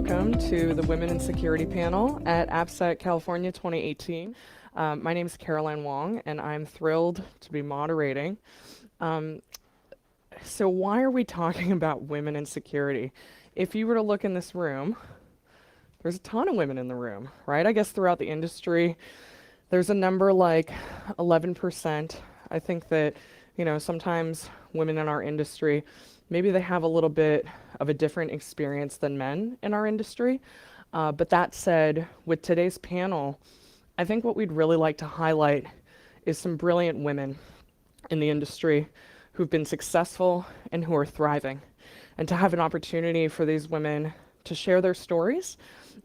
welcome to the Women in Security panel at AppSec California 2018. My name is Caroline Wong, and I'm thrilled to be moderating. So why are we talking about women in security? If you were to look in this room, there's a ton of women in the room, right? I guess throughout the industry, there's a number like 11%. I think that, sometimes women in our industry, maybe they have a little bit of a different experience than men in our industry. But that said, with today's panel, I think what we'd really like to highlight is some brilliant women in the industry who've been successful and who are thriving. And to have an opportunity for these women to share their stories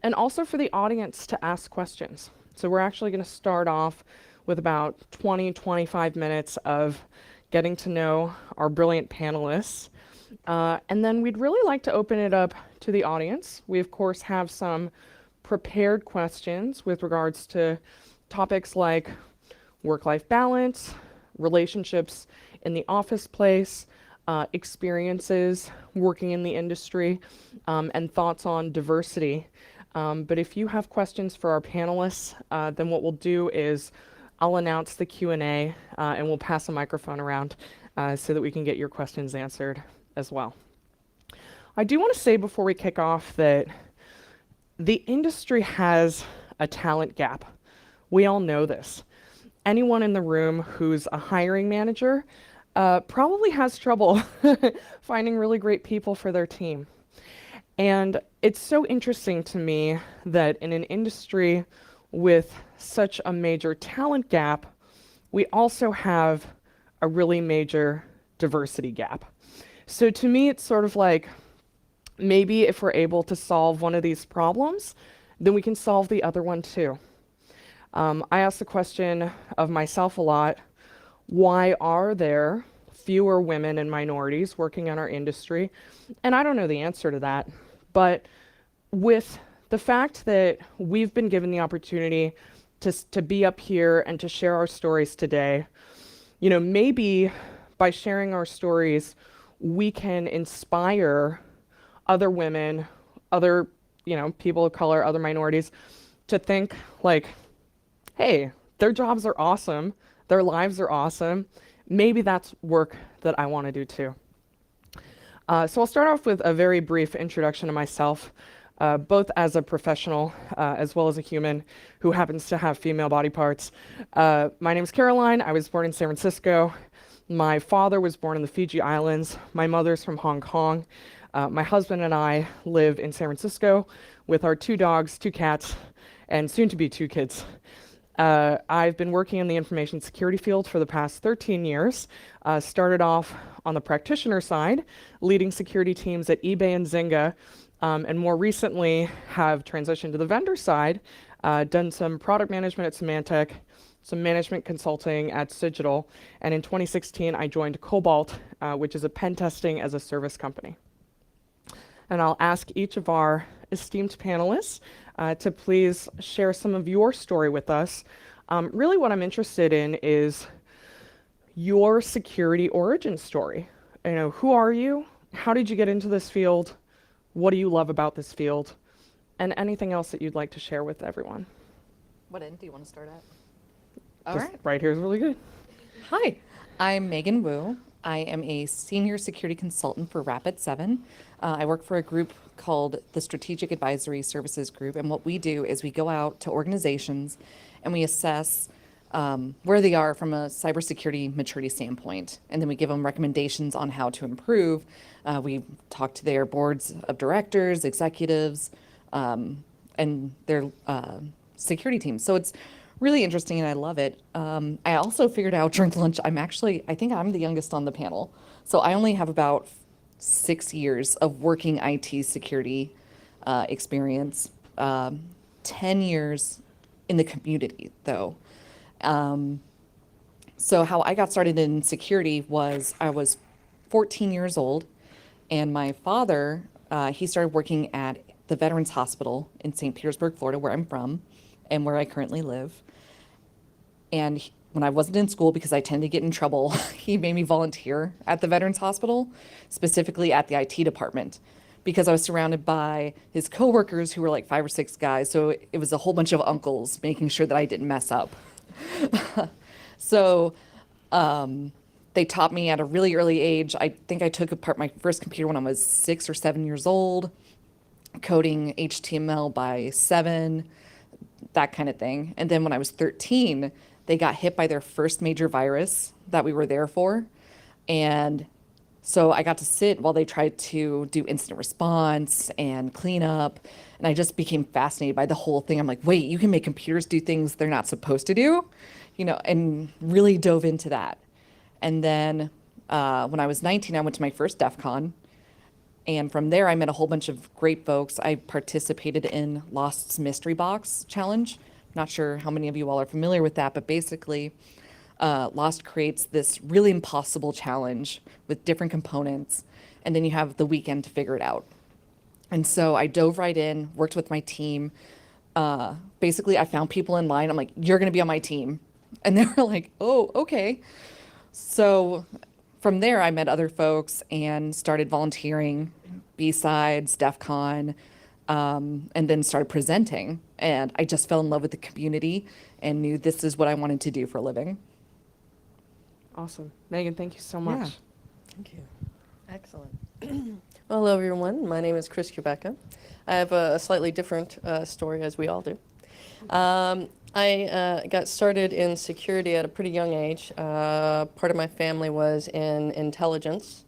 and also for the audience to ask questions. So we're actually going to start off with about 20-25 minutes of getting to know our brilliant panelists. And then we'd really like to open it up to the audience. We, of course, have some prepared questions with regards to topics like work-life balance, relationships in the office place, experiences working in the industry, and thoughts on diversity. But if you have questions for our panelists, then what we'll do is I'll announce the Q&A and we'll pass a microphone around so that we can get your questions answered as well. I do want to say before we kick off that the industry has a talent gap. We all know this. Anyone in the room who's a hiring manager probably has trouble finding really great people for their team. And it's so interesting to me that in an industry with such a major talent gap, we also have a really major diversity gap. So to me, it's sort of like, maybe if we're able to solve one of these problems, then we can solve the other one too. I ask the question of myself a lot, why are there fewer women and minorities working in our industry? And I don't know the answer to that, but with the fact that we've been given the opportunity to be up here and to share our stories today, maybe by sharing our stories, we can inspire other women, other, people of color, other minorities to think like, hey, their jobs are awesome, their lives are awesome, maybe that's work that I want to do too. So I'll start off with a very brief introduction to myself, both as a professional as well as a human who happens to have female body parts. My name is Caroline. I was born in San Francisco. My father was born in the Fiji Islands. My mother's from Hong Kong. My husband and I live in San Francisco with our 2 dogs, 2 cats, and soon to be 2 kids. I've been working in the information security field for the past 13 years. Started off on the practitioner side, leading security teams at eBay and Zynga, and more recently have transitioned to the vendor side, done some product management at Symantec, some management consulting at Cigital, and in 2016 I joined Cobalt, which is a pen testing as a service company. And I'll ask each of our esteemed panelists to please share some of your story with us. Really what I'm interested in is your security origin story. Who are you? How did you get into this field? What do you love about this field? And anything else that you'd like to share with everyone. What end do you want to start at? All right. Right here is really good. Hi, I'm Megan Wu. I am a senior security consultant for Rapid7. I work for a group called the Strategic Advisory Services Group, and what we do is we go out to organizations and we assess where they are from a cybersecurity maturity standpoint, and then we give them recommendations on how to improve. We talk to their boards of directors, executives, and their security teams. So it's really interesting and I love it. I also figured out during lunch, I think I'm the youngest on the panel. So I only have about 6 years of working IT security experience, 10 years in the community though. So how I got started in security was I was 14 years old and my father, he started working at the Veterans Hospital in St. Petersburg, Florida, where I'm from and where I currently live. And when I wasn't in school, because I tend to get in trouble, he made me volunteer at the Veterans Hospital, specifically at the IT department. because I was surrounded by his coworkers who were like 5 or 6 guys. So it was a whole bunch of uncles making sure that I didn't mess up. So they taught me at a really early age. I think I took apart my first computer when I was 6 or 7 years old, coding HTML by 7, that kind of thing. And then when I was 13, they got hit by their first major virus that we were there for. And so I got to sit while they tried to do incident response and cleanup. And I just became fascinated by the whole thing. I'm like, wait, you can make computers do things they're not supposed to do, and really dove into that. And then when I was 19, I went to my first DEF CON. And from there, I met a whole bunch of great folks. I participated in Lost's Mystery Box Challenge. Not sure how many of you all are familiar with that, but basically, Lost creates this really impossible challenge with different components, and then you have the weekend to figure it out. And so I dove right in, worked with my team. Basically, I found people in line. I'm like, you're going to be on my team. And they were like, oh, okay. So from there, I met other folks and started volunteering, B-Sides, DEF CON, and then started presenting. And I just fell in love with the community and knew this is what I wanted to do for a living. Awesome. Megan, thank you so much. Yeah. Thank you. Excellent. Well, hello, everyone. My name is Chris Kubecka. I have a slightly different story, as we all do. I got started in security at a pretty young age. Part of my family was in intelligence,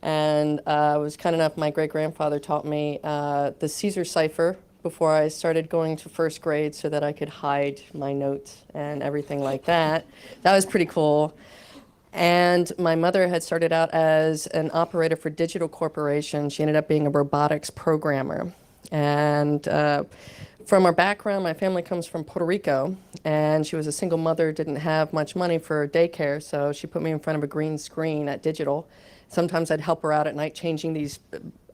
and I was kind enough, my great-grandfather taught me the Caesar cipher before I started going to first grade so that I could hide my notes and everything like that. That was pretty cool. And my mother had started out as an operator for Digital Corporation. She ended up being a robotics programmer. And from our background, my family comes from Puerto Rico, and she was a single mother, didn't have much money for daycare, so she put me in front of a green screen at Digital. Sometimes I'd help her out at night changing these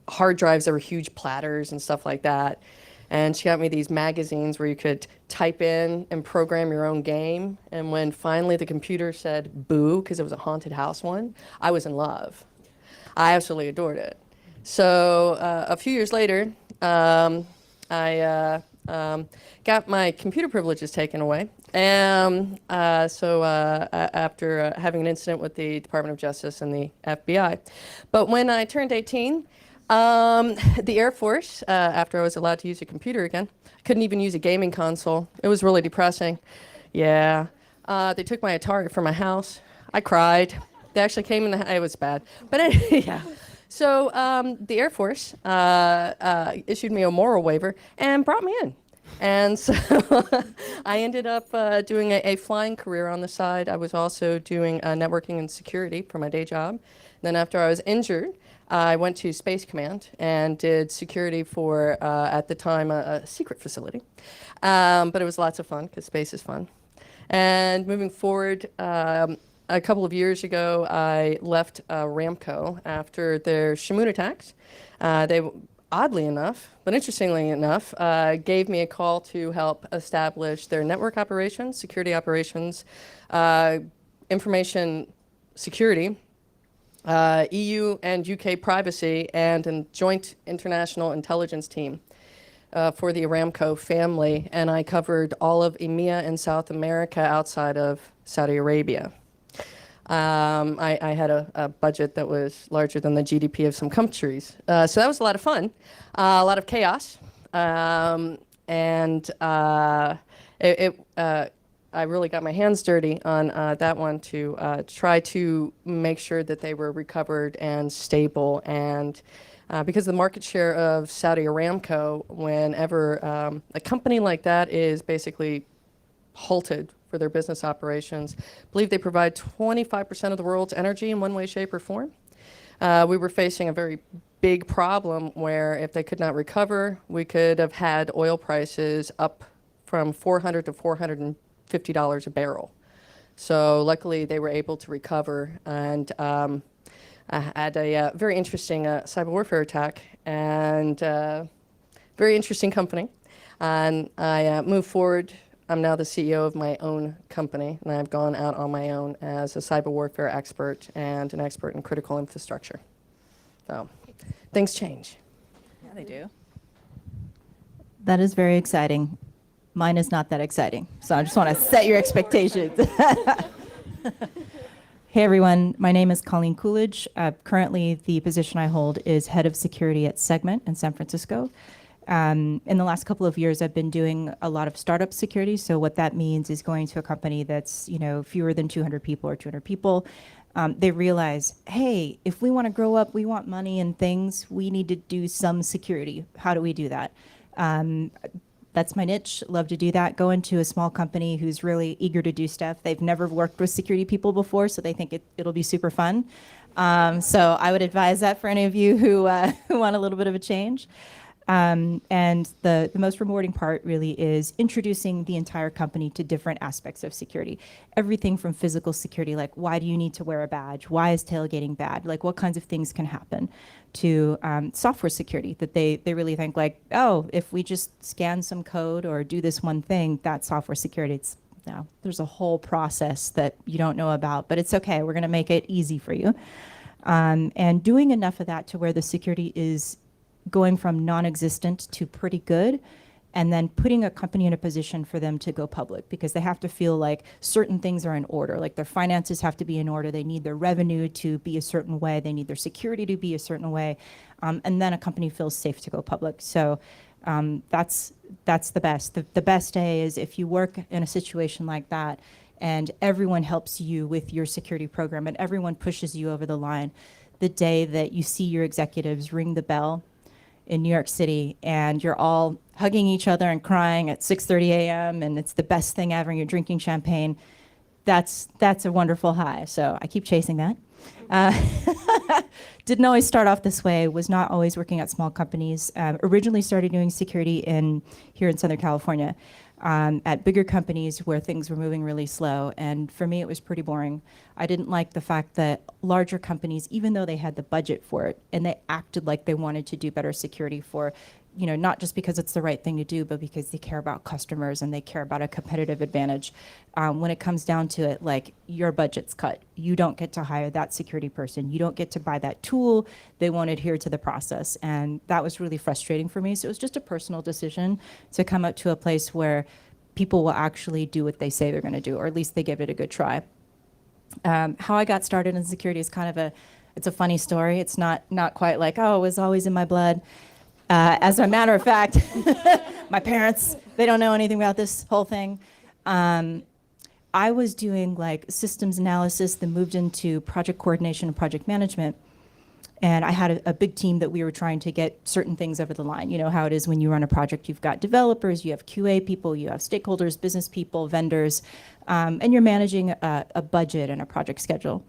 hard drives that were huge platters and stuff like that. And she got me these magazines where you could type in and program your own game. And when finally the computer said boo, because it was a haunted house one, I was in love. I absolutely adored it. So a few years later, I got my computer privileges taken away. And after having an incident with the Department of Justice and the FBI. But when I turned 18, the Air Force, after I was allowed to use a computer again, couldn't even use a gaming console. It was really depressing. Yeah. They took my Atari from my house. I cried. They actually came in the, it was bad. But anyway, yeah. So the Air Force issued me a moral waiver and brought me in. And so I ended up doing a flying career on the side. I was also doing networking and security for my day job. Then after I was injured, I went to Space Command and did security for, at the time, a secret facility. But it was lots of fun because space is fun. And moving forward, a couple of years ago, I left Ramco after their Shamoon attacks. They, oddly enough, but interestingly enough, gave me a call to help establish their network operations, security operations, information security, EU and UK privacy, and a joint international intelligence team for the Aramco family. And I covered all of EMEA and South America outside of Saudi Arabia. I had a budget that was larger than the GDP of some countries. So that was a lot of fun, a lot of chaos. I really got my hands dirty on that one to try to make sure that they were recovered and stable. And because the market share of Saudi Aramco, whenever a company like that is basically halted for their business operations, I believe they provide 25% of the world's energy in one way, shape, or form. We were facing a very big problem where if they could not recover, we could have had oil prices up from $400 to $450 a barrel. So luckily they were able to recover, and I had a very interesting cyber warfare attack, and very interesting company. And I moved forward. I'm now the CEO of my own company, and I've gone out on my own as a cyber warfare expert and an expert in critical infrastructure. So things change. they do. That is very exciting. Mine is not that exciting. So I just want to set your expectations. Hey everyone, my name is Colleen Coolidge. Currently, the position I hold is head of security at Segment in San Francisco. In the last couple of years, I've been doing a lot of startup security. So what that means is going to a company that's fewer than 200 people or 200 people. They realize, hey, if we want to grow up, we want money and things, we need to do some security. How do we do that? That's my niche. Love to do that. Go into a small company who's really eager to do stuff. They've never worked with security people before, so they think it'll be super fun. So I would advise that for any of you who want a little bit of a change. And the most rewarding part really is introducing the entire company to different aspects of security. Everything from physical security, like why do you need to wear a badge? Why is tailgating bad? Like what kinds of things can happen? To software security that they really think like, oh, if we just scan some code or do this one thing, that's software security. There's a whole process that you don't know about, but it's okay. We're going to make it easy for you. And doing enough of that to where the security is going from non-existent to pretty good, and then putting a company in a position for them to go public because they have to feel like certain things are in order, like their finances have to be in order, they need their revenue to be a certain way, they need their security to be a certain way, and then a company feels safe to go public. So that's the best. The best day is if you work in a situation like that and everyone helps you with your security program and everyone pushes you over the line. The day that you see your executives ring the bell in New York City and you're all hugging each other and crying at 6:30 a.m. and it's the best thing ever and you're drinking champagne, that's a wonderful high. So I keep chasing that. Didn't always start off this way, was not always working at small companies. Originally started doing security here in Southern California at bigger companies where things were moving really slow. And for me, it was pretty boring. I didn't like the fact that larger companies, even though they had the budget for it, and they acted like they wanted to do better security for, not just because it's the right thing to do, but because they care about customers and they care about a competitive advantage. When it comes down to it, like your budget's cut. You don't get to hire that security person. You don't get to buy that tool. They won't adhere to the process. And that was really frustrating for me. So it was just a personal decision to come up to a place where people will actually do what they say they're going to do, or at least they give it a good try. How I got started in security is kind of it's a funny story. It's not quite like, oh, it was always in my blood. As a matter of fact, my parents, they don't know anything about this whole thing. I was doing like systems analysis, then moved into project coordination and project management. And I had a big team that we were trying to get certain things over the line. You know how it is when you run a project, you've got developers, you have QA people, you have stakeholders, business people, vendors, and you're managing a budget and a project schedule.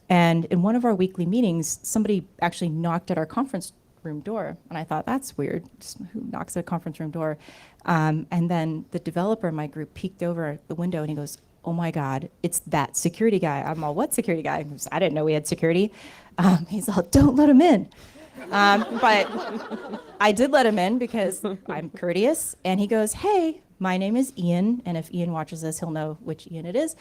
And in one of our weekly meetings, somebody actually knocked at our conference room door. And I thought, that's weird. Who knocks at a conference room door? And then the developer in my group peeked over the window and he goes, oh my God, it's that security guy. I'm all, what security guy? Goes, I didn't know we had security. He's all, don't let him in. But I did let him in because I'm courteous. And he goes, hey, my name is Ian. And if Ian watches this, he'll know which Ian it is.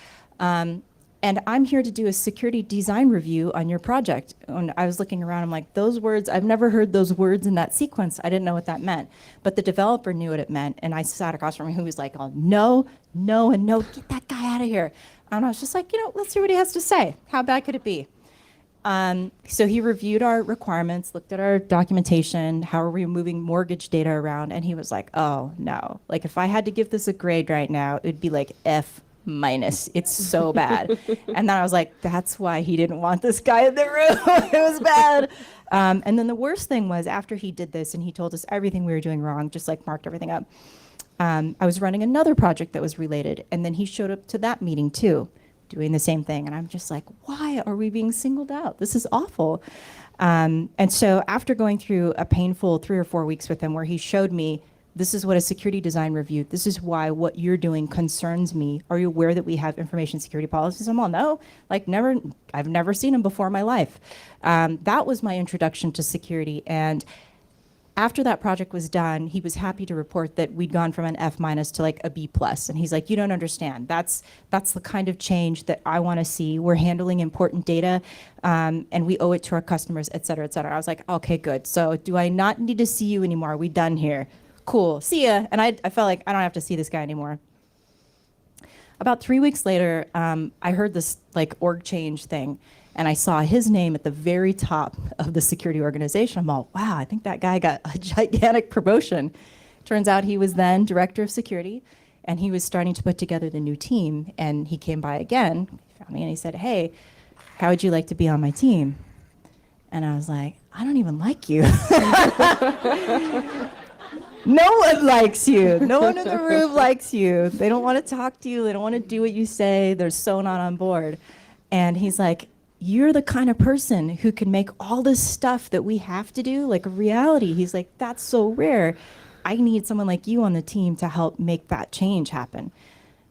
And I'm here to do a security design review on your project. And I was looking around, I'm like, those words, I've never heard those words in that sequence. I didn't know what that meant. But the developer knew what it ment. And I sat across from him who was like, oh, no, and no, get that guy out of here. And I was just like, let's see what he has to say. How bad could it be? So he reviewed our requirements, looked at our documentation, how are we moving mortgage data around, and he was like, oh, no. Like, if I had to give this a grade right now, it would be like F-. It's so bad. And then I was like, that's why he didn't want this guy in the room. It was bad. And then the worst thing was after he did this and he told us everything we were doing wrong, just like marked everything up, I was running another project that was related. And then he showed up to that meeting too, doing the same thing. And I'm just like, why are we being singled out? This is awful. And so after going through a painful 3 or 4 weeks with him where he showed me, this is what a security design review, this is why what you're doing concerns me. Are you aware that we have information security policies? I'm all, no, like I've never seen them before in my life. That was my introduction to security. And After that project was done, he was happy to report that we'd gone from an F- to like a B+. And he's like, you don't understand. That's the kind of change that I want to see. We're handling important data, and we owe it to our customers, et cetera, et cetera. I was like, okay, good. So do I not need to see you anymore? Are we done here? Cool, see ya. And I felt like I don't have to see this guy anymore. About 3 weeks later, I heard this like org change thing, and I saw his name at the very top of the security organization. I'm all, wow, I think that guy got a gigantic promotion. Turns out he was then director of security, and he was starting to put together the new team. And he came by again, found me, and he said, hey, how would you like to be on my team? And I was like, I don't even like you. No one likes you. No one in the room likes you. They don't want to talk to you. They don't want to do what you say. They're so not on board. And he's like, you're the kind of person who can make all this stuff that we have to do like a reality. He's like, that's so rare. I need someone like you on the team to help make that change happen.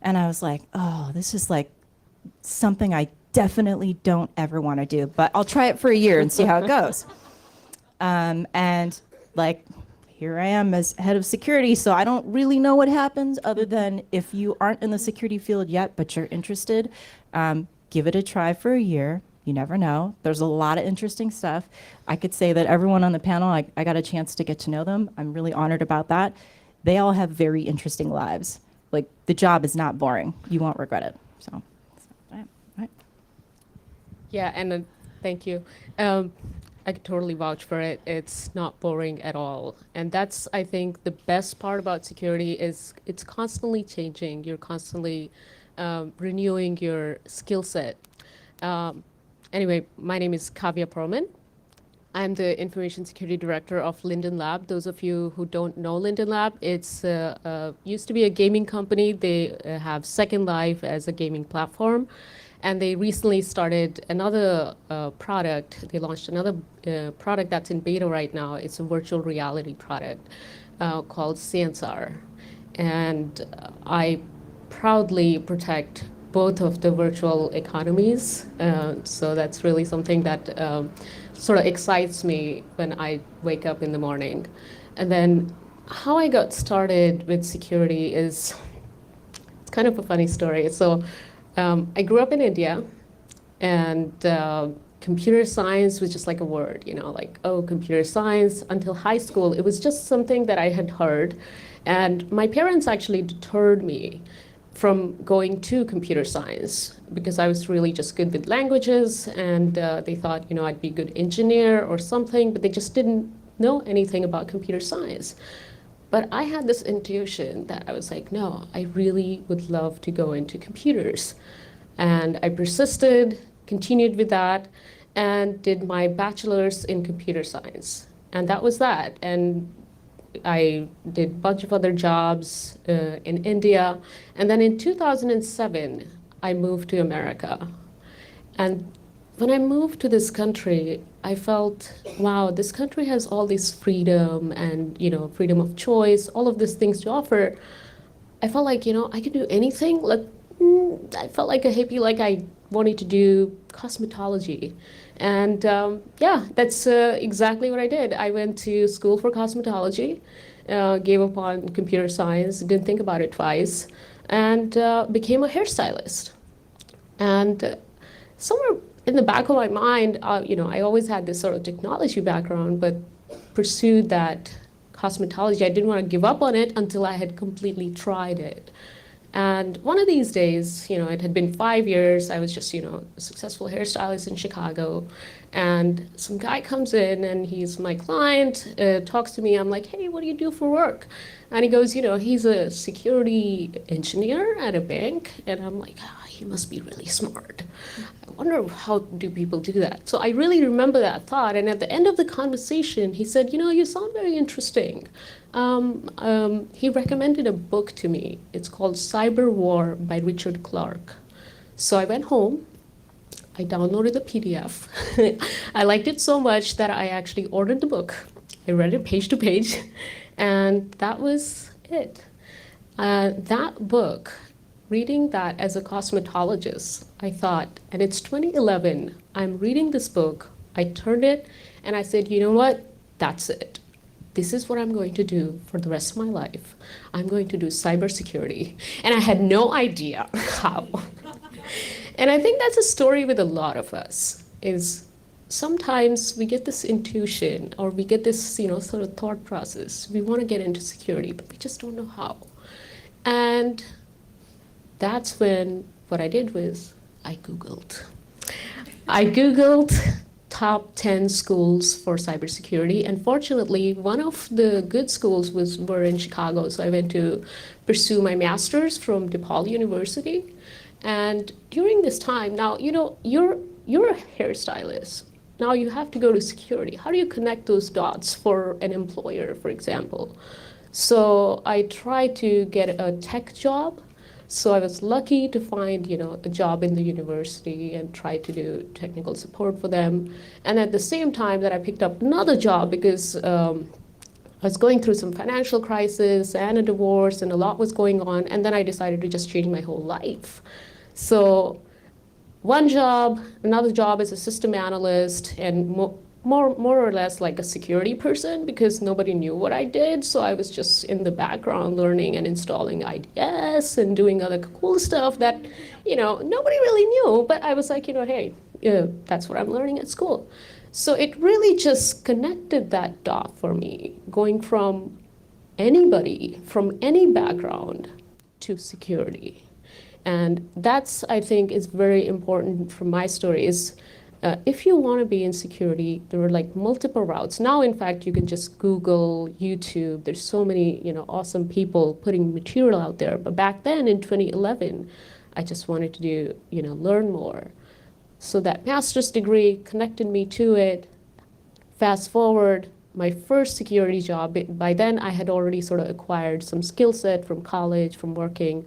And I was like, oh, this is like something I definitely don't ever want to do, but I'll try it for a year and see how it goes. And like, here I am as head of security, so I don't really know what happens other than if you aren't in the security field yet, but you're interested, give it a try for a year. You never know. There's a lot of interesting stuff. I could say that everyone on the panel, I got a chance to get to know them. I'm really honored about that. They all have very interesting lives. Like, the job is not boring. You won't regret it. So right. Yeah, and thank you. I could totally vouch for it. It's not boring at all. And that's, I think, the best part about security is it's constantly changing. You're constantly renewing your skill set. Anyway, my name is Kavya Perlman. I'm the Information Security Director of Linden Lab. Those of you who don't know Linden Lab, it's used to be a gaming company. They have Second Life as a gaming platform. And they recently started another product. They launched another product that's in beta right now. It's a virtual reality product called CNSR. And I proudly protect both of the virtual economies. So that's really something that sort of excites me when I wake up in the morning. And then how I got started with security is, it's kind of a funny story. So I grew up in India, and computer science was just like a word, like, oh, computer science. Until high school, it was just something that I had heard. And my parents actually deterred me from going to computer science because I was really just good with languages, and they thought, I'd be a good engineer or something, but they just didn't know anything about computer science. But I had this intuition that I was like, no, I really would love to go into computers. And I persisted, continued with that, and did my bachelor's in computer science. And that was that. And I did a bunch of other jobs in India. And then in 2007, I moved to America. And when I moved to this country, I felt, wow, this country has all this freedom and, freedom of choice, all of these things to offer. I felt like, I could do anything. I felt like a hippie, like I wanted to do cosmetology. And that's exactly what I did. I went to school for cosmetology, gave up on computer science, didn't think about it twice, and became a hairstylist. And somewhere in the back of my mind, I always had this sort of technology background, but pursued that cosmetology. I didn't want to give up on it until I had completely tried it. And one of these days, it had been 5 years, I was just, a successful hairstylist in Chicago, and some guy comes in and he's my client, talks to me, I'm like, hey, what do you do for work? And he goes, he's a security engineer at a bank, and I'm like, he must be really smart. I wonder how do people do that? So I really remember that thought, and at the end of the conversation, he said, you sound very interesting. He recommended a book to me. It's called Cyber War by Richard Clarke. So I went home, I downloaded the PDF. I liked it so much that I actually ordered the book. I read it page to page, and that was it. That book, reading that as a cosmetologist, I thought, and it's 2011, I'm reading this book, I turned it, and I said, you know what, that's it. this is what I'm going to do for the rest of my life. I'm going to do cybersecurity. And I had no idea how. And I think that's a story with a lot of us, is sometimes we get this intuition or we get this, sort of thought process. We want to get into security, but we just don't know how. And that's when what I did was I Googled. I Googled top 10 schools for cybersecurity. And fortunately, one of the good schools were in Chicago. So I went to pursue my master's from DePaul University. And during this time, now, you're a hairstylist. Now you have to go to security. How do you connect those dots for an employer, for example? So I tried to get a tech job. So I was lucky to find, a job in the university and try to do technical support for them. And at the same time that I picked up another job because I was going through some financial crisis and a divorce and a lot was going on. And then I decided to just change my whole life. So one job, another job as a system analyst, and more or less like a security person because nobody knew what I did. So I was just in the background learning and installing IDS and doing other cool stuff that, nobody really knew. But I was like, hey, that's what I'm learning at school. So it really just connected that dot for me, going from anybody from any background to security. And that's, I think, is very important from my story is if you want to be in security, there are like multiple routes. Now, in fact, you can just Google, YouTube. There's so many, awesome people putting material out there. But back then in 2011, I just wanted to do, learn more. So that master's degree connected me to it. Fast forward, my first security job, by then I had already sort of acquired some skill set from college, from working.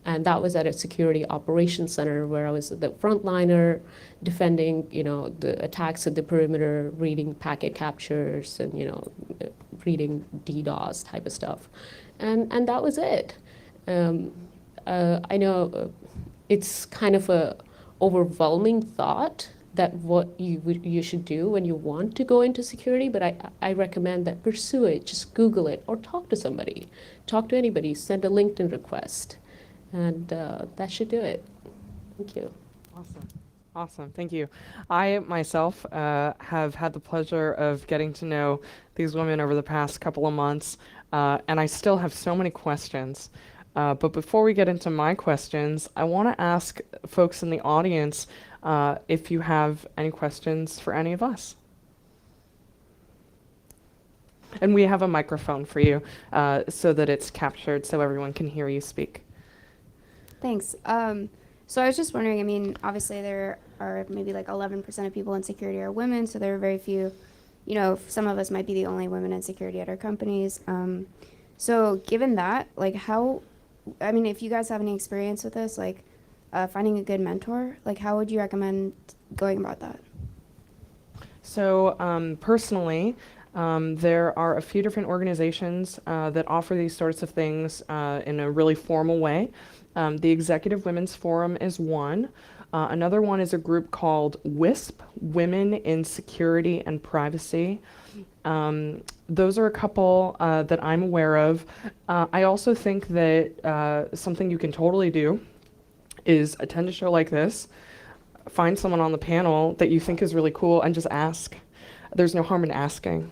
And that was at a security operations center where I was the frontliner defending, the attacks at the perimeter, reading packet captures and, reading DDoS type of stuff. And that was it. I know it's kind of a overwhelming thought that what you should do when you want to go into security, but I recommend that pursue it, just Google it or talk to somebody, talk to anybody, send a LinkedIn request. And that should do it. Thank you. Awesome. Thank you. I myself have had the pleasure of getting to know these women over the past couple of months, and I still have so many questions. But before we get into my questions, I want to ask folks in the audience if you have any questions for any of us. And we have a microphone for you so that it's captured so everyone can hear you speak. Thanks. So I was just wondering, I mean, obviously there are maybe like 11% of people in security are women, so there are very few, some of us might be the only women in security at our companies. So given that, like if you guys have any experience with this, like finding a good mentor, like how would you recommend going about that? So personally, there are a few different organizations that offer these sorts of things in a really formal way. The Executive Women's Forum is one. Another one is a group called OWASP, Women in Security and Privacy. Those are a couple that I'm aware of. I also think that something you can totally do is attend a show like this, find someone on the panel that you think is really cool, and just ask. There's no harm in asking.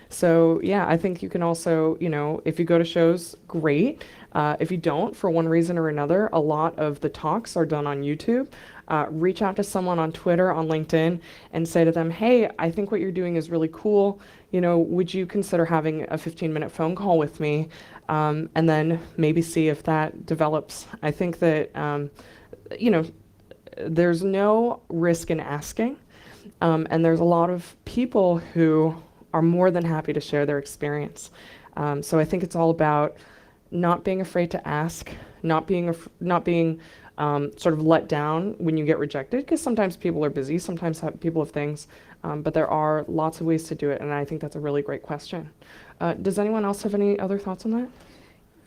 So yeah, I think you can also, if you go to shows, great. If you don't, for one reason or another, a lot of the talks are done on YouTube. Reach out to someone on Twitter, on LinkedIn, and say to them, hey, I think what you're doing is really cool. Would you consider having a 15-minute phone call with me? And then maybe see if that develops. I think that, there's no risk in asking. And there's a lot of people who are more than happy to share their experience. So I think it's all about not being afraid to ask, not being sort of let down when you get rejected, because sometimes people are busy, sometimes people have things, but there are lots of ways to do it, and I think that's a really great question. Does anyone else have any other thoughts on that?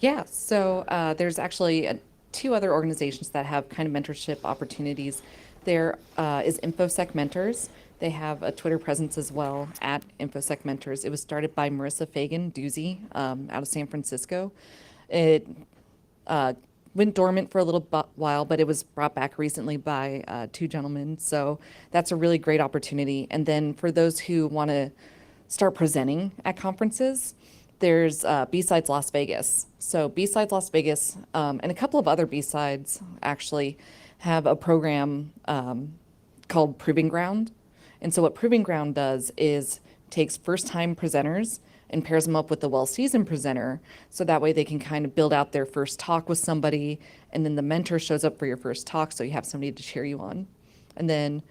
Yeah, so there's actually two other organizations that have kind of mentorship opportunities. There is InfoSec Mentors. They have a Twitter presence as well at InfoSec Mentors. It was started by Marissa Fagan Doozy out of San Francisco. It went dormant for a little while, but it was brought back recently by two gentlemen. So that's a really great opportunity. And then for those who want to start presenting at conferences, there's B-Sides Las Vegas. So B-Sides Las Vegas and a couple of other B-Sides actually have a program called Proving Ground. And so what Proving Ground does is takes first-time presenters and pairs them up with a well-seasoned presenter, so that way they can kind of build out their first talk with somebody, and then the mentor shows up for your first talk, so you have somebody to cheer you on. And then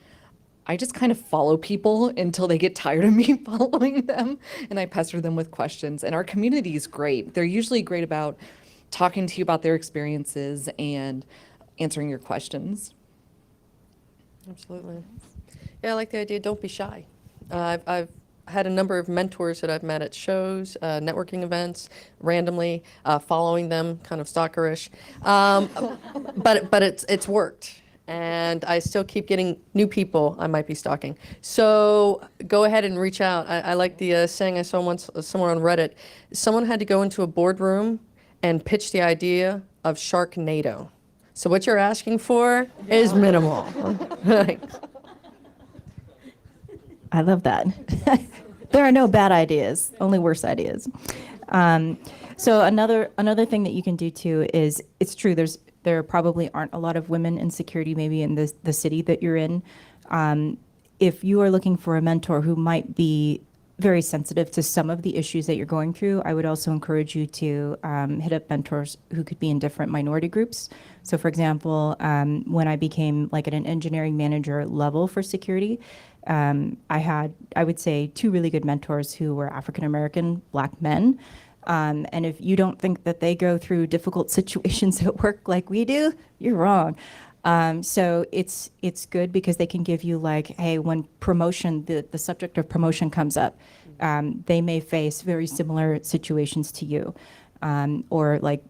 I just kind of follow people until they get tired of me following them, and I pester them with questions. And our community is great. They're usually great about talking to you about their experiences and answering your questions. Absolutely. Yeah, I like the idea. Don't be shy. I've had a number of mentors that I've met at shows, networking events, randomly following them, kind of stalkerish. But it's worked, and I still keep getting new people I might be stalking. So go ahead and reach out. I like the saying I saw once somewhere on Reddit. Someone had to go into a boardroom and pitch the idea of Sharknado. So what you're asking for is minimal. I love that. There are no bad ideas, only worse ideas. So another thing that you can do too is, it's true, there probably aren't a lot of women in security maybe in the city that you're in. If you are looking for a mentor who might be very sensitive to some of the issues that you're going through, I would also encourage you to hit up mentors who could be in different minority groups. So for example, when I became like at an engineering manager level for security, I would say, two really good mentors who were African-American Black men. And if you don't think that they go through difficult situations at work like we do, you're wrong. So it's good because they can give you like, hey, when promotion, the subject of promotion comes up, they may face very similar situations to you, or like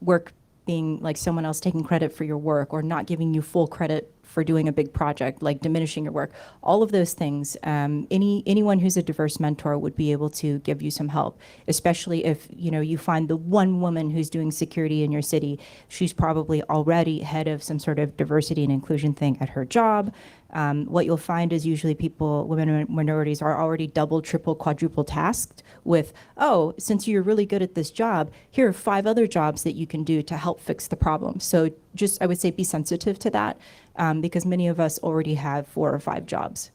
work being like someone else taking credit for your work or not giving you full credit for doing a big project, like diminishing your work. All of those things, anyone who's a diverse mentor would be able to give you some help, especially if you find the one woman who's doing security in your city. She's probably already head of some sort of diversity and inclusion thing at her job. What you'll find is usually women and minorities are already double, triple, quadruple tasked with, oh, since you're really good at this job, here are 5 other jobs that you can do to help fix the problem. So just, I would say, be sensitive to that, because many of us already have 4 or 5 jobs.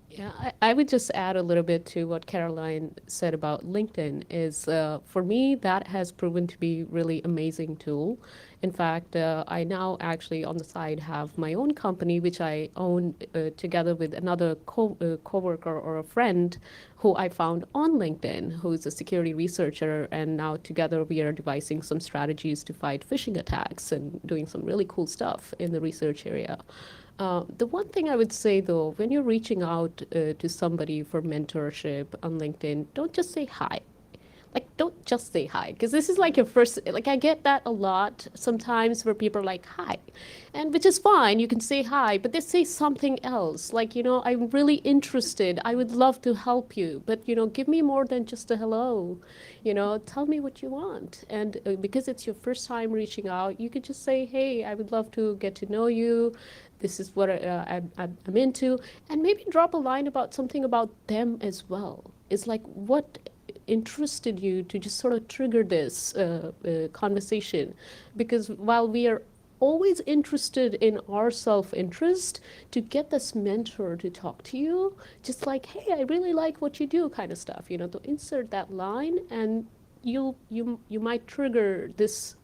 Yeah, I would just add a little bit to what Caroline said about LinkedIn is, for me, that has proven to be really amazing tool. In fact, I now actually on the side have my own company, which I own together with another coworker or a friend who I found on LinkedIn, who's a security researcher. And now together we are devising some strategies to fight phishing attacks and doing some really cool stuff in the research area. The one thing I would say, though, when you're reaching out to somebody for mentorship on LinkedIn, don't just say hi. Like, don't just say hi, because this is like your first, like I get that a lot sometimes where people are like, hi, and which is fine, you can say hi, but they say something else, like, I'm really interested, I would love to help you, but, give me more than just a hello, tell me what you want. And because it's your first time reaching out, you could just say, hey, I would love to get to know you. This is what I'm into, and maybe drop a line about something about them as well. It's like, what interested you to just sort of trigger this conversation? Because while we are always interested in our self-interest, to get this mentor to talk to you, just like, hey, I really like what you do kind of stuff, to insert that line, and you might trigger this,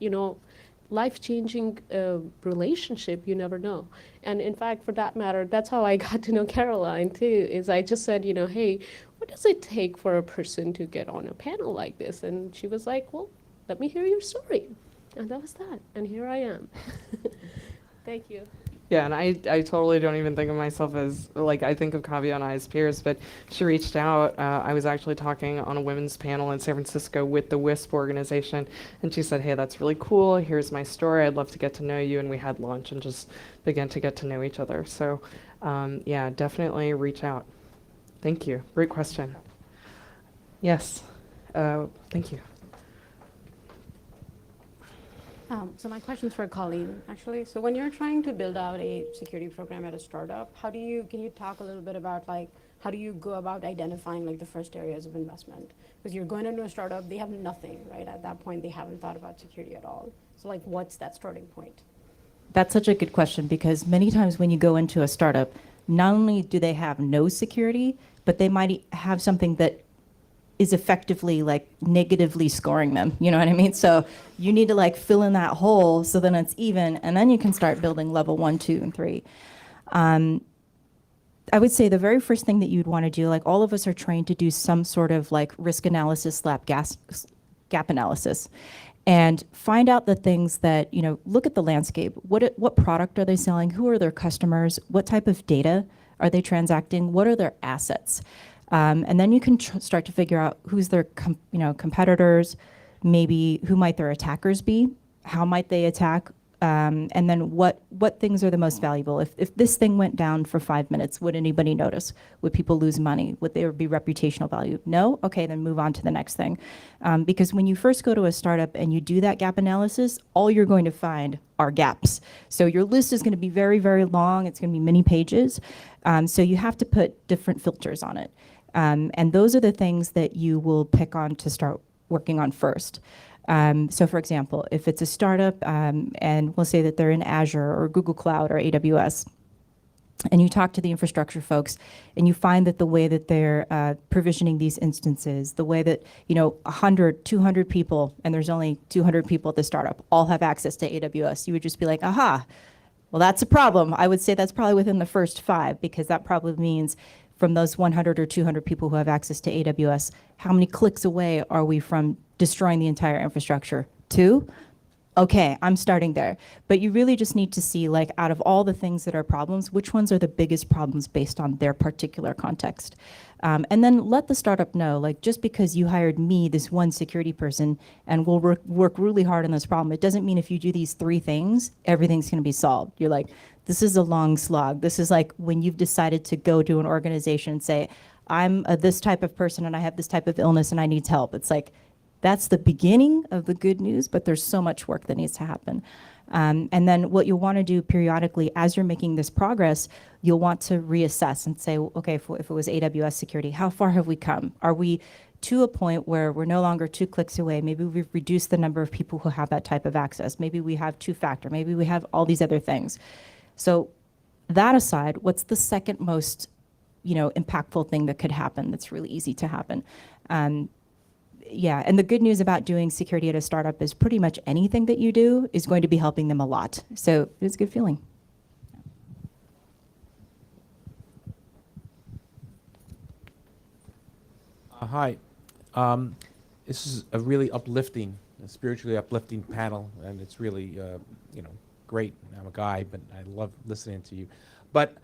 life-changing relationship. You never know. And in fact, for that matter, that's how I got to know Caroline too, is I just said, hey, what does it take for a person to get on a panel like this? And she was like, well, let me hear your story. And that was that. And here I am. Thank you. Yeah, and I totally don't even think of myself as, like, I think of Kavya and I as peers, but she reached out. I was actually talking on a women's panel in San Francisco with the OWASP organization, and she said, hey, that's really cool. Here's my story. I'd love to get to know you. And we had lunch and just began to get to know each other. So Yeah, definitely reach out. Thank you. Great question. Yes. Thank you. So my question's for Colleen, actually. So when you're trying to build out a security program at a startup, can you talk a little bit about like, how do you go about identifying like the first areas of investment? Because you're going into a startup, they have nothing, right? At that point, they haven't thought about security at all. So like, what's that starting point? That's such a good question because many times when you go into a startup, not only do they have no security, but they might have something that is effectively like negatively scoring them. You know what I mean? So you need to like fill in that hole so then it's even, and then you can start building level 1, 2, and 3. I would say the very first thing that you'd want to do, like all of us are trained to do some sort of like risk analysis, gap analysis, and find out the things that, you know, look at the landscape. What product are they selling? Who are their customers? What type of data are they transacting? What are their assets? And then you can start to figure out who's their competitors, maybe who might their attackers be, how might they attack, and then what things are the most valuable. If this thing went down for 5 minutes, would anybody notice? Would people lose money? Would there be reputational value? No? Okay, then move on to the next thing. Because when you first go to a startup and you do that gap analysis, all you're going to find are gaps. So your list is going to be very, very long. It's going to be many pages. So you have to put different filters on it. And those are the things that you will pick on to start working on first. So for example, if it's a startup and we'll say that they're in Azure or Google Cloud or AWS, and you talk to the infrastructure folks and you find that the way that they're provisioning these instances, the way that, 100, 200 people, and there's only 200 people at the startup, all have access to AWS, you would just be like, aha, well, that's a problem. I would say that's probably within the first 5, because that probably means from those 100 or 200 people who have access to AWS, how many clicks away are we from destroying the entire infrastructure? 2? Okay, I'm starting there. But you really just need to see, like, out of all the things that are problems, which ones are the biggest problems based on their particular context. And then let the startup know, like, just because you hired me, this one security person, and we'll work really hard on this problem, it doesn't mean if you do these 3 things, everything's going to be solved. You're like, this is a long slog. This is like when you've decided to go to an organization and say, I'm this type of person and I have this type of illness and I need help. It's like, that's the beginning of the good news, but there's so much work that needs to happen. And then what you'll want to do periodically as you're making this progress, you'll want to reassess and say, okay, if it was AWS security, how far have we come? Are we to a point where we're no longer 2 clicks away? Maybe we've reduced the number of people who have that type of access. Maybe we have 2-factor. Maybe we have all these other things. So that aside, what's the second most, impactful thing that could happen that's really easy to happen? Yeah, and the good news about doing security at a startup is pretty much anything that you do is going to be helping them a lot. So it's a good feeling. Hi. This is a really uplifting, a spiritually uplifting panel, and it's really, great. I'm a guy, but I love listening to you. But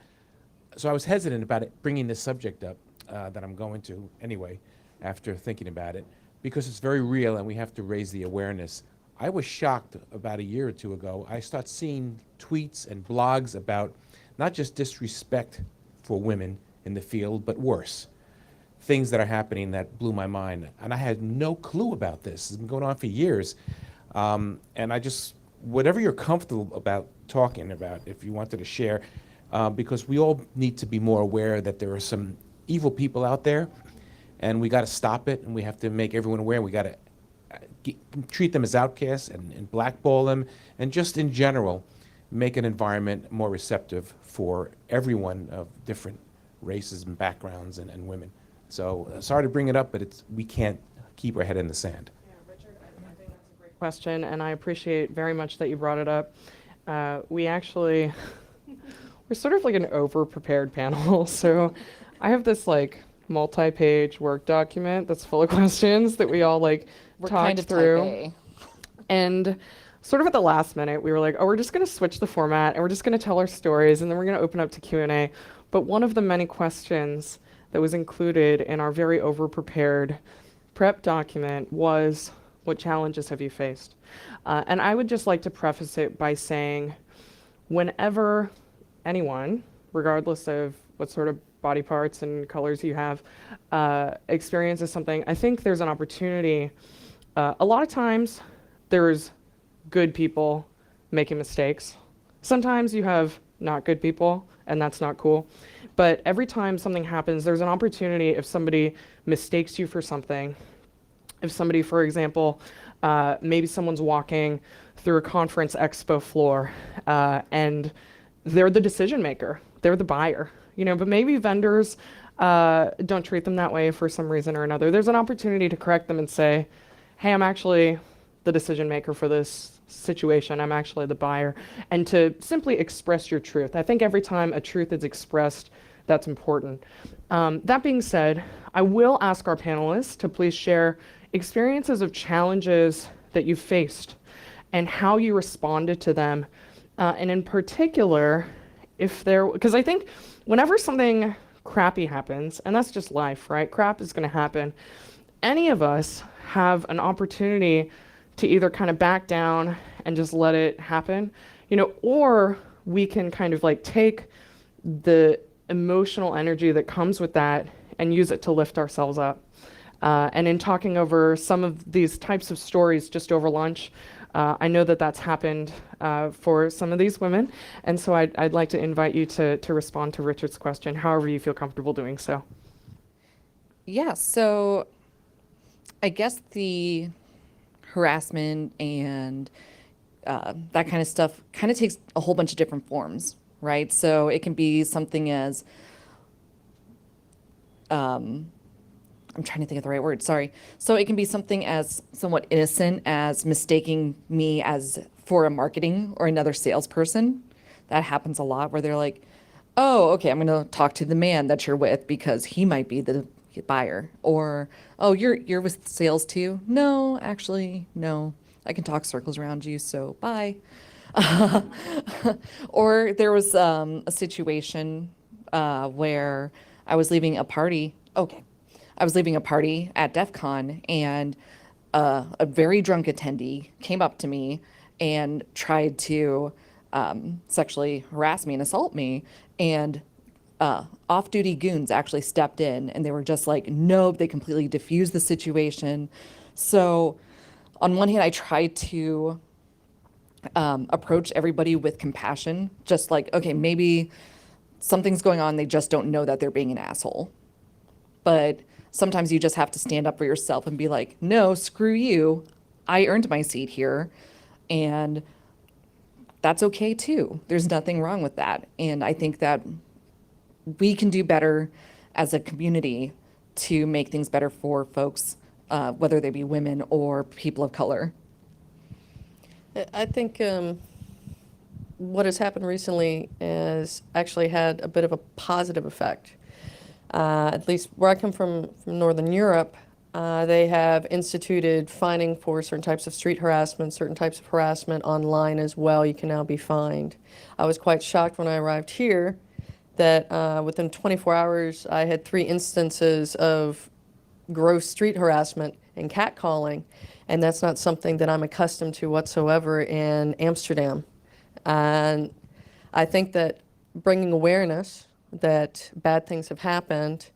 so I was hesitant about bringing this subject up that I'm going to anyway, after thinking about it, because it's very real and we have to raise the awareness. I was shocked about a year or 2 ago. I started seeing tweets and blogs about not just disrespect for women in the field, but worse. Things that are happening that blew my mind. And I had no clue about this. It's been going on for years. And I just, whatever you're comfortable about talking about, if you wanted to share, because we all need to be more aware that there are some evil people out there, and we got to stop it, and we have to make everyone aware. We got to treat them as outcasts and blackball them, and just in general, make an environment more receptive for everyone of different races and backgrounds and women. So sorry to bring it up, but we can't keep our head in the sand. Yeah, Richard, I think that's a great question, and I appreciate very much that you brought it up. We're sort of like an over-prepared panel. So I have this like multi-page Word document that's full of questions that we all like We're talked kind of through. type A. And sort of at the last minute, we were like, oh, we're just going to switch the format and we're just going to tell our stories and then we're going to open up to Q&A. But one of the many questions that was included in our very over-prepared prep document was, what challenges have you faced? And I would just like to preface it by saying, whenever anyone, regardless of what sort of body parts and colors you have, experiences something, I think there's an opportunity. A lot of times, there's good people making mistakes. Sometimes you have not good people, and that's not cool. But every time something happens, there's an opportunity if somebody mistakes you for something. If somebody, for example, maybe someone's walking through a conference expo floor and they're the decision maker, they're the buyer, but maybe vendors don't treat them that way for some reason or another. There's an opportunity to correct them and say, hey, I'm actually the decision maker for this situation. I'm actually the buyer. And to simply express your truth. I think every time a truth is expressed, that's important. That being said, I will ask our panelists to please share experiences of challenges that you faced and how you responded to them. And in particular, because I think whenever something crappy happens, and that's just life, right? Crap is going to happen. Any of us have an opportunity to either kind of back down and just let it happen, or we can kind of like take the emotional energy that comes with that and use it to lift ourselves up. And in talking over some of these types of stories just over lunch, I know that that's happened for some of these women. And so I'd like to invite you to respond to Richard's question, however you feel comfortable doing so. Yeah, so I guess the harassment and that kind of stuff kind of takes a whole bunch of different forms, right? So it can be something as, I'm trying to think of the right word, sorry. So it can be something as somewhat innocent as mistaking me for a marketing or another salesperson. That happens a lot where they're like, oh, okay, I'm going to talk to the man that you're with because he might be the buyer. Or, oh, you're with sales too? No, actually, no. I can talk circles around you, so bye. Or there was a situation where I was leaving a party. Okay. I was leaving a party at DEF CON, and a very drunk attendee came up to me and tried to sexually harass me and assault me. And off-duty goons actually stepped in, and they were just like, nope, they completely diffused the situation. So on one hand, I tried to approach everybody with compassion, just like, okay, maybe something's going on, they just don't know that they're being an asshole. But sometimes you just have to stand up for yourself and be like, no, screw you. I earned my seat here. And that's okay too. There's nothing wrong with that. And I think that we can do better as a community to make things better for folks, whether they be women or people of color. I think what has happened recently has actually had a bit of a positive effect. At least where I come from Northern Europe, they have instituted fining for certain types of street harassment, certain types of harassment online as well. You can now be fined. I was quite shocked when I arrived here that within 24 hours, I had 3 instances of gross street harassment and catcalling, and that's not something that I'm accustomed to whatsoever in Amsterdam. And I think that bringing awareness that bad things have happened,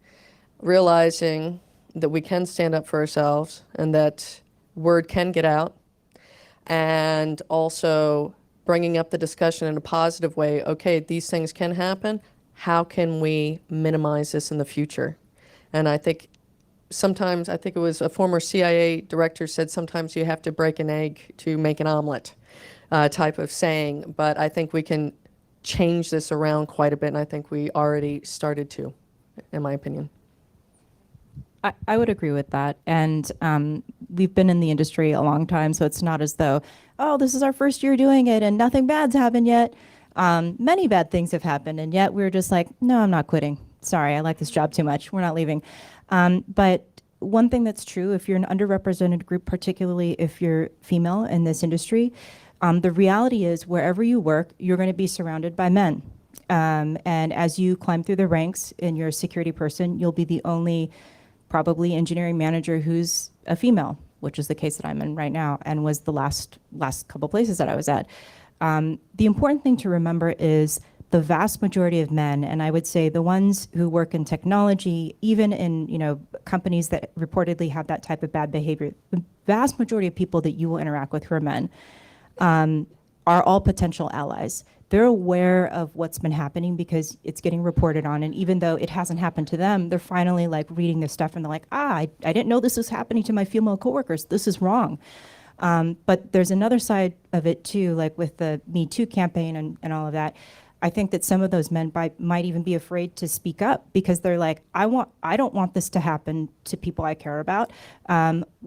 realizing that we can stand up for ourselves and that word can get out, and also bringing up the discussion in a positive way. Okay, these things can happen. How can we minimize this in the future? And I think sometimes, I think it was a former CIA director said sometimes you have to break an egg to make an omelet type of saying. But I think we can change this around quite a bit, and I think we already started to, in my opinion. I would agree with that. And we've been in the industry a long time, so it's not as though, oh, this is our first year doing it and nothing bad's happened yet. Many bad things have happened, and yet we're just like, no, I'm not quitting. Sorry, I like this job too much. We're not leaving. But one thing that's true, if you're an underrepresented group, particularly if you're female in this industry, the reality is wherever you work, you're going to be surrounded by men. And as you climb through the ranks and you're a security person, you'll be the only probably engineering manager who's a female, which is the case that I'm in right now and was the last couple places that I was at. The important thing to remember is the vast majority of men, and I would say the ones who work in technology, even in, companies that reportedly have that type of bad behavior, the vast majority of people that you will interact with who are men, are all potential allies. They're aware of what's been happening because it's getting reported on, and even though it hasn't happened to them, they're finally like reading this stuff and they're like, I didn't know this was happening to my female coworkers. This is wrong. But there's another side of it too, like with the Me Too campaign and all of that. I think that some of those men might even be afraid to speak up because they're like, I don't want this to happen to people I care about.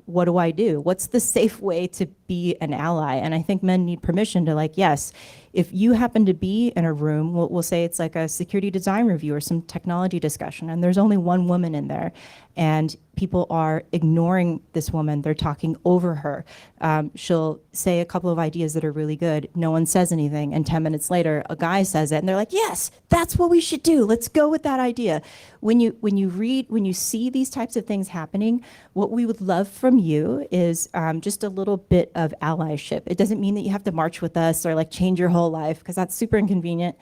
What do I do? What's the safe way to be an ally? And I think men need permission to like, yes, if you happen to be in a room, we'll say it's like a security design review or some technology discussion, and there's only one woman in there, and people are ignoring this woman. They're talking over her. She'll say a couple of ideas that are really good. No one says anything, and 10 minutes later, a guy says it, and they're like, yes, that's what we should do. Let's go with that idea. When you see these types of things happening, what we would love from you is just a little bit of allyship. It doesn't mean that you have to march with us or like change your whole life, because that's super inconvenient.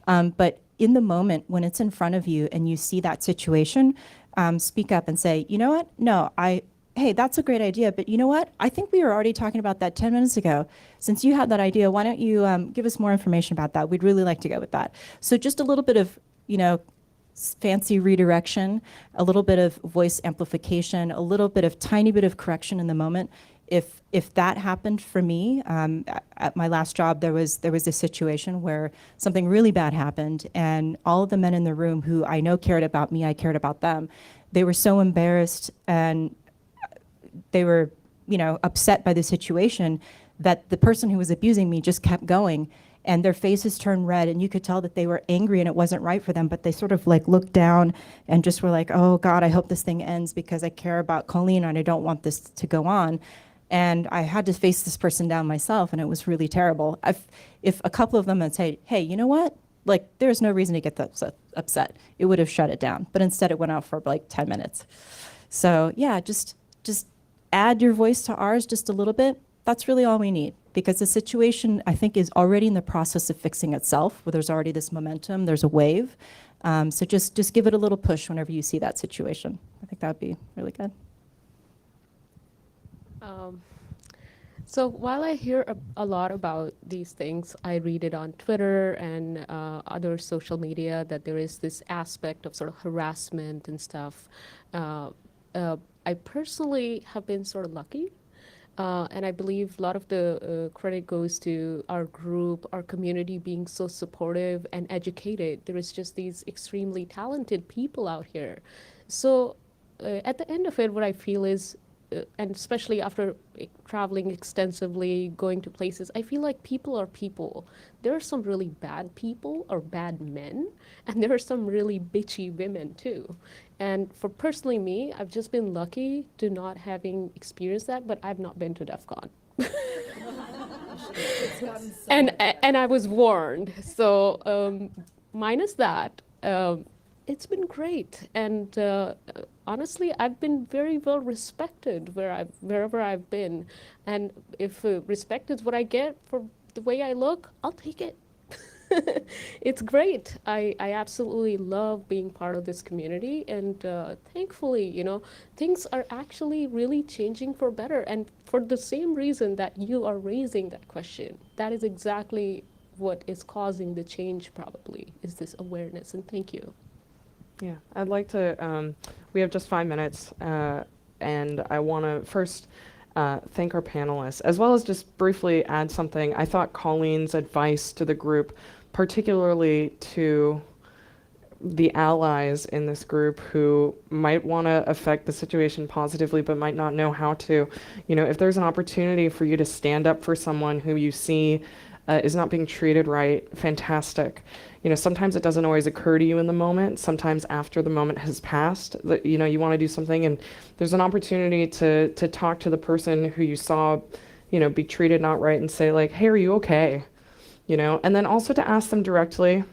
But in the moment when it's in front of you and you see that situation, speak up and say, you know what? No, hey, that's a great idea, but you know what? I think we were already talking about that 10 minutes ago. Since you had that idea, why don't you give us more information about that? We'd really like to go with that. So just a little bit of, fancy redirection, a little bit of voice amplification, a little bit of tiny bit of correction in the moment. If that happened for me, at my last job, there was a situation where something really bad happened, and all of the men in the room who I know cared about me, I cared about them. They were so embarrassed and they were, upset by the situation that the person who was abusing me just kept going, and their faces turned red, and you could tell that they were angry and it wasn't right for them, but they sort of like looked down and just were like, oh God, I hope this thing ends because I care about Colleen and I don't want this to go on. And I had to face this person down myself, and it was really terrible. If a couple of them had said, hey, you know what? Like, there's no reason to get upset. It would have shut it down. But instead it went out for like 10 minutes. So yeah, just add your voice to ours just a little bit. That's really all we need, because the situation, I think, is already in the process of fixing itself, where there's already this momentum, there's a wave. So just give it a little push whenever you see that situation. I think that would be really good. So while I hear a lot about these things, I read it on Twitter and other social media that there is this aspect of sort of harassment and stuff. I personally have been sort of lucky. And I believe a lot of the credit goes to our group, our community being so supportive and educated. There is just these extremely talented people out here. So at the end of it, what I feel is, and especially after traveling extensively, going to places, I feel like people are people. There are some really bad people or bad men, and there are some really bitchy women too. And for personally me, I've just been lucky to not having experienced that, but I've not been to DEF CON. And I was warned. So minus that, it's been great. And honestly, I've been very well respected wherever I've been. And if respect is what I get for the way I look, I'll take it. It's great. I absolutely love being part of this community, and thankfully, things are actually really changing for better, and for the same reason that you are raising that question. That is exactly what is causing the change, probably, is this awareness, and thank you. Yeah, I'd like to, we have just 5 minutes, and I want to first thank our panelists, as well as just briefly add something. I thought Colleen's advice to the group, particularly to the allies in this group who might want to affect the situation positively but might not know how to, if there's an opportunity for you to stand up for someone who you see is not being treated right, fantastic. Sometimes it doesn't always occur to you in the moment. Sometimes after the moment has passed, that you want to do something, and there's an opportunity to talk to the person who you saw, be treated not right, and say like, hey, are you okay? And then also to ask them directly,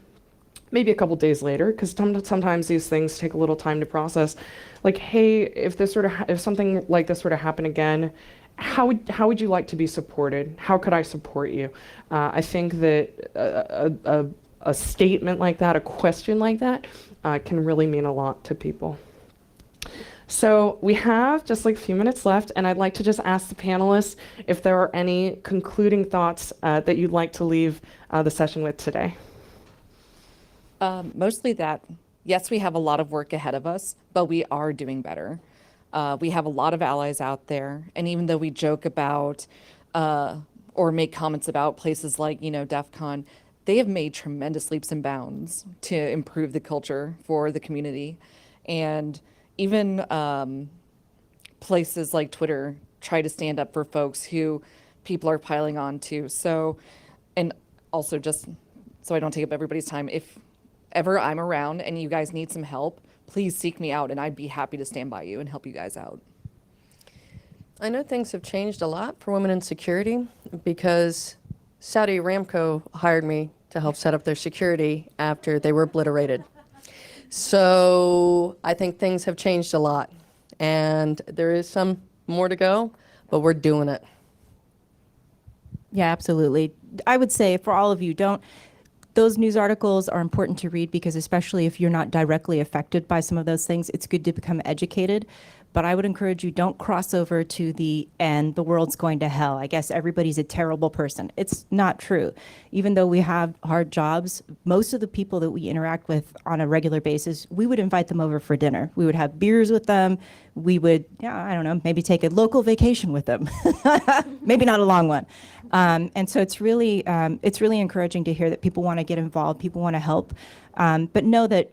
maybe a couple days later, because sometimes these things take a little time to process. Like, hey, if something like this were to happen again, how would you like to be supported? How could I support you? I think that a statement like that, a question like that, can really mean a lot to people. So we have just like a few minutes left, and I'd like to just ask the panelists if there are any concluding thoughts that you'd like to leave the session with today. Mostly that, yes, we have a lot of work ahead of us, but we are doing better. We have a lot of allies out there, and even though we joke about or make comments about places like, DEF CON, they have made tremendous leaps and bounds to improve the culture for the community. And even places like Twitter try to stand up for folks who people are piling on to. So, and also just so I don't take up everybody's time, if ever I'm around and you guys need some help, please seek me out and I'd be happy to stand by you and help you guys out. I know things have changed a lot for women in security because Saudi Aramco hired me to help set up their security after they were obliterated. So I think things have changed a lot, and there is some more to go, but we're doing it. Yeah, absolutely. I would say for all of you, those news articles are important to read because especially if you're not directly affected by some of those things, it's good to become educated. But I would encourage you, don't cross over to the end, the world's going to hell. I guess everybody's a terrible person. It's not true. Even though we have hard jobs, most of the people that we interact with on a regular basis, we would invite them over for dinner. We would have beers with them. We would, I don't know, maybe take a local vacation with them. Maybe not a long one. And so it's really encouraging to hear that people want to get involved, people want to help. But know that,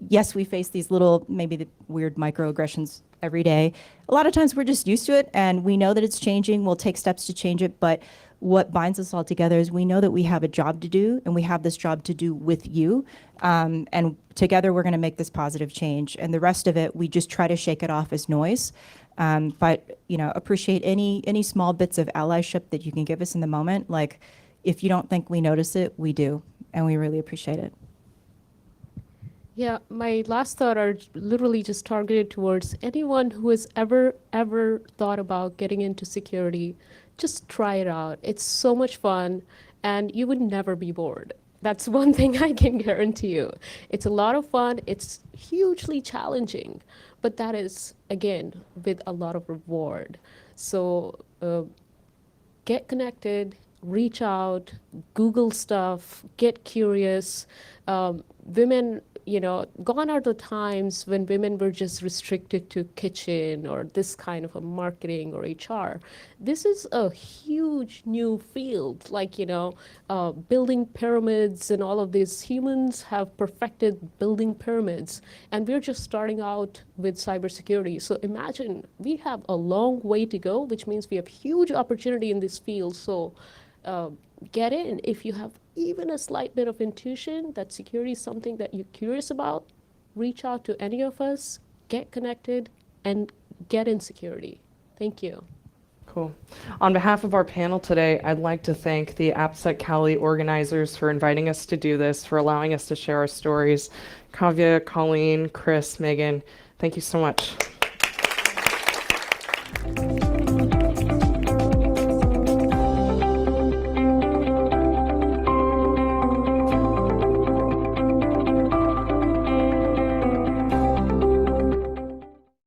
yes, we face these little, maybe the weird microaggressions every day. A lot of times we're just used to it and we know that it's changing. We'll take steps to change it. But what binds us all together is we know that we have a job to do and we have this job to do with you. And together we're going to make this positive change. And the rest of it, we just try to shake it off as noise. But, appreciate any small bits of allyship that you can give us in the moment. Like if you don't think we notice it, we do. And we really appreciate it. Yeah, my last thought are literally just targeted towards anyone who has ever thought about getting into security. Just try it out. It's so much fun and you would never be bored. That's one thing I can guarantee you. It's a lot of fun. It's hugely challenging, but that is, again, with a lot of reward. So get connected, reach out, Google stuff, get curious. Women, gone are the times when women were just restricted to kitchen or this kind of a marketing or HR. This is a huge new field, like, building pyramids and all of these. Humans have perfected building pyramids, and we're just starting out with cybersecurity. So imagine we have a long way to go, which means we have huge opportunity in this field. So get in. If you have even a slight bit of intuition that security is something that you're curious about, reach out to any of us, get connected, and get in security. Thank you. Cool. On behalf of our panel today, I'd like to thank the AppSec Cali organizers for inviting us to do this, for allowing us to share our stories. Kavya, Colleen, Chris, Megan, thank you so much.